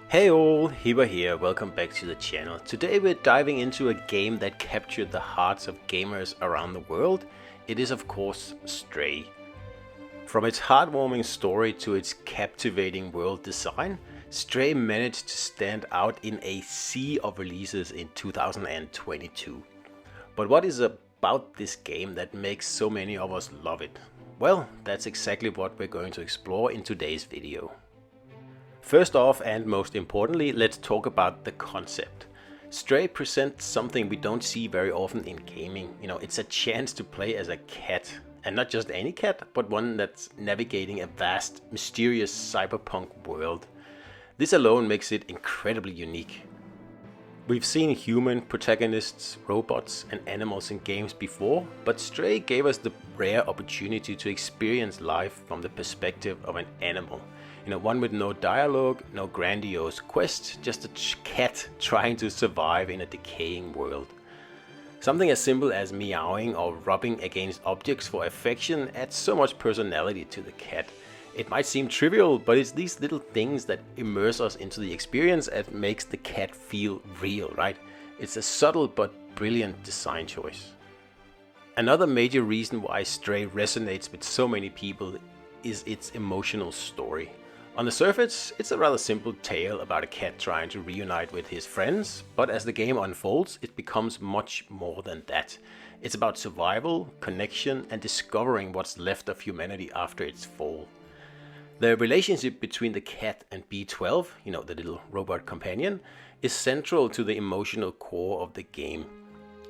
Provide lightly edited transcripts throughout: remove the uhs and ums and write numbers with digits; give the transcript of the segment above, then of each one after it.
Hey all, Hiba here, welcome back to the channel. Today we're diving into a game that captured the hearts of gamers around the world. It is of course Stray. From its heartwarming story to its captivating world design, Stray managed to stand out in a sea of releases in 2022. But what is about this game that makes so many of us love it? Well, that's exactly what we're going to explore in today's video. First off, and most importantly, let's talk about the concept. Stray presents something we don't see very often in gaming. It's a chance to play as a cat. And not just any cat, but one that's navigating a vast, mysterious cyberpunk world. This alone makes it incredibly unique. We've seen human protagonists, robots, and animals in games before, but Stray gave us the rare opportunity to experience life from the perspective of an animal. One with no dialogue, no grandiose quest, just a cat trying to survive in a decaying world. Something as simple as meowing or rubbing against objects for affection adds so much personality to the cat. It might seem trivial, but it's these little things that immerse us into the experience and makes the cat feel real, right? It's a subtle but brilliant design choice. Another major reason why Stray resonates with so many people is its emotional story. On the surface, it's a rather simple tale about a cat trying to reunite with his friends, but as the game unfolds, it becomes much more than that. It's about survival, connection, and discovering what's left of humanity after its fall. The relationship between the cat and B12, the little robot companion, is central to the emotional core of the game.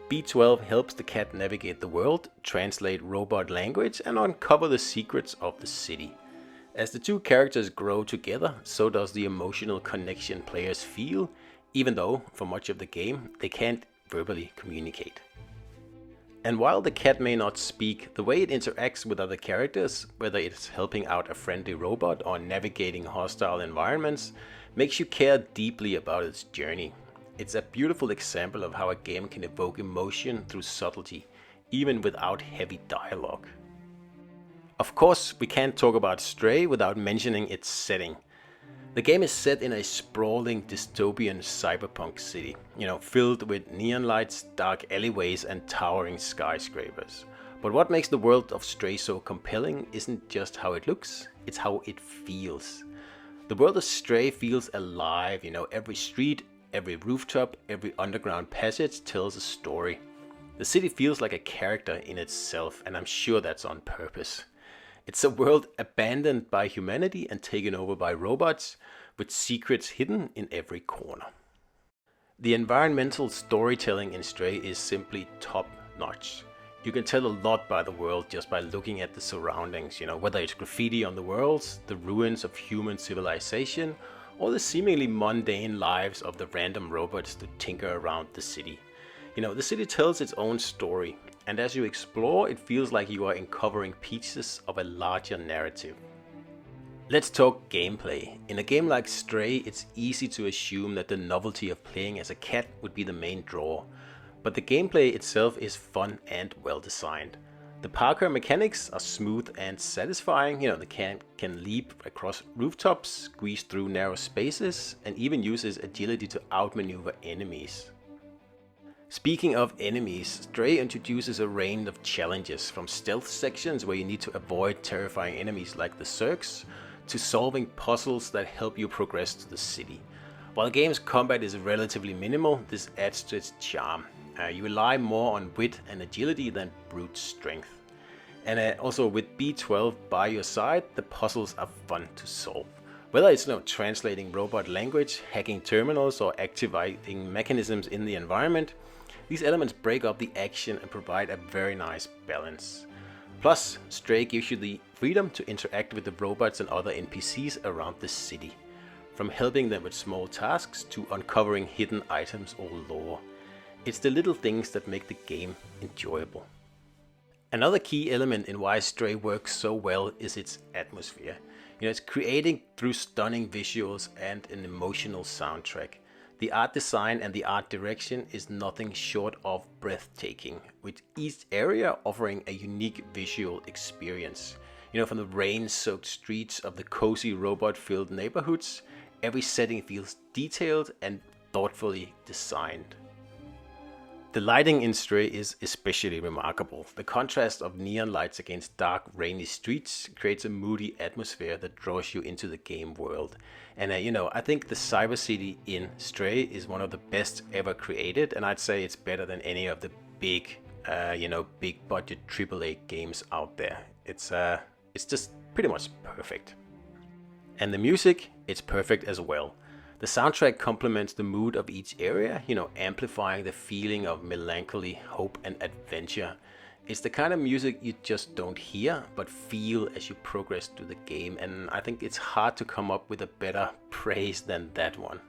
B12 helps the cat navigate the world, translate robot language, and uncover the secrets of the city. As the two characters grow together, so does the emotional connection players feel, even though, for much of the game, they can't verbally communicate. And while the cat may not speak, the way it interacts with other characters, whether it's helping out a friendly robot or navigating hostile environments, makes you care deeply about its journey. It's a beautiful example of how a game can evoke emotion through subtlety, even without heavy dialogue. Of course, we can't talk about Stray without mentioning its setting. The game is set in a sprawling dystopian cyberpunk city, filled with neon lights, dark alleyways, and towering skyscrapers. But what makes the world of Stray so compelling isn't just how it looks, it's how it feels. The world of Stray feels alive, every street, every rooftop, every underground passage tells a story. The city feels like a character in itself, and I'm sure that's on purpose. It's a world abandoned by humanity and taken over by robots, with secrets hidden in every corner. The environmental storytelling in Stray is simply top-notch. You can tell a lot by the world just by looking at the surroundings, whether it's graffiti on the walls, the ruins of human civilization, or the seemingly mundane lives of the random robots that tinker around the city. The city tells its own story, and as you explore, it feels like you are uncovering pieces of a larger narrative. Let's talk gameplay. In a game like Stray, it's easy to assume that the novelty of playing as a cat would be the main draw, but the gameplay itself is fun and well designed. The parkour mechanics are smooth and satisfying. The cat can leap across rooftops, squeeze through narrow spaces, and even uses agility to outmaneuver enemies. Speaking of enemies, Stray introduces a range of challenges, from stealth sections where you need to avoid terrifying enemies like the Zergs, to solving puzzles that help you progress to the city. While the game's combat is relatively minimal, this adds to its charm. You rely more on wit and agility than brute strength. And also with B12 by your side, the puzzles are fun to solve. Whether it's translating robot language, hacking terminals, or activating mechanisms in the environment, these elements break up the action and provide a very nice balance. Plus, Stray gives you the freedom to interact with the robots and other NPCs around the city, from helping them with small tasks to uncovering hidden items or lore. It's the little things that make the game enjoyable. Another key element in why Stray works so well is its atmosphere. It's created through stunning visuals and an emotional soundtrack. The art design and the art direction is nothing short of breathtaking, with each area offering a unique visual experience. From the rain-soaked streets of the cozy robot-filled neighborhoods, Every setting feels detailed and thoughtfully designed. The lighting in Stray is especially remarkable. The contrast of neon lights against dark, rainy streets creates a moody atmosphere that draws you into the game world. And I think the Cyber City in Stray is one of the best ever created, and I'd say it's better than any of the big, big budget AAA games out there. It's just pretty much perfect. And the music, it's perfect as well. The soundtrack complements the mood of each area, amplifying the feeling of melancholy, hope, and adventure. It's the kind of music you just don't hear, but feel as you progress through the game, and I think it's hard to come up with a better praise than that one.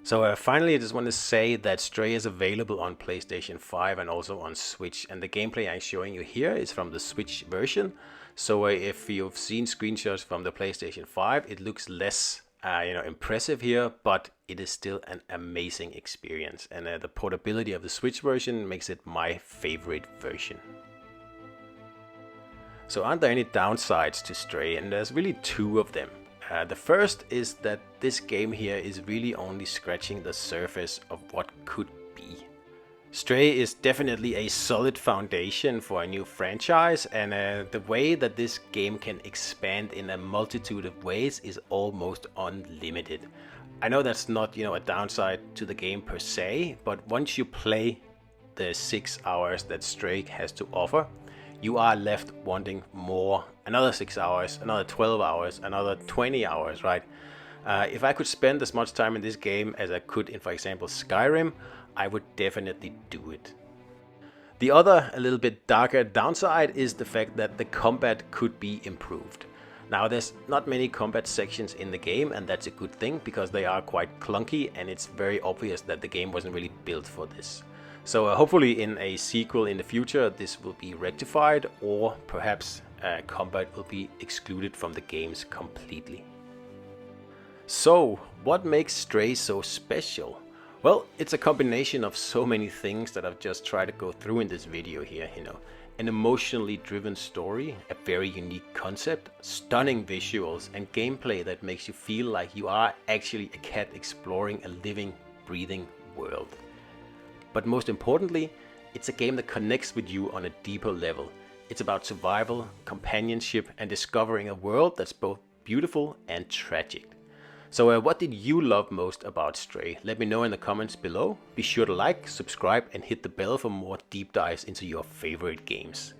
So finally, I just want to say that Stray is available on PlayStation 5 and also on Switch, and the gameplay I'm showing you here is from the Switch version. So if you've seen screenshots from the PlayStation 5, it looks less impressive here, but it is still an amazing experience, and the portability of the Switch version makes it my favorite version. So aren't there any downsides to Stray? And there's really two of them. The first is that this game here is really only scratching the surface of what could be. Stray is definitely a solid foundation for a new franchise, and the way that this game can expand in a multitude of ways is almost unlimited. I know that's not, a downside to the game per se, but once you play the 6 hours that Stray has to offer, you are left wanting more. Another 6 hours, another 12 hours, another 20 hours, right? If I could spend as much time in this game as I could in, for example, Skyrim, I would definitely do it. The other, a little bit darker downside is the fact that the combat could be improved. Now, there's not many combat sections in the game, and that's a good thing because they are quite clunky, and it's very obvious that the game wasn't really built for this. So hopefully in a sequel in the future this will be rectified, or perhaps combat will be excluded from the games completely. So what makes Stray so special? Well, it's a combination of so many things that I've just tried to go through in this video here, An emotionally driven story, a very unique concept, stunning visuals, and gameplay that makes you feel like you are actually a cat exploring a living, breathing world. But most importantly, it's a game that connects with you on a deeper level. It's about survival, companionship, and discovering a world that's both beautiful and tragic. So what did you love most about Stray? Let me know in the comments below. Be sure to like, subscribe, and hit the bell for more deep dives into your favorite games.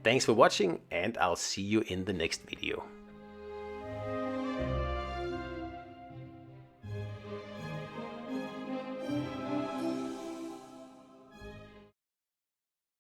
Thanks for watching, and I'll see you in the next video.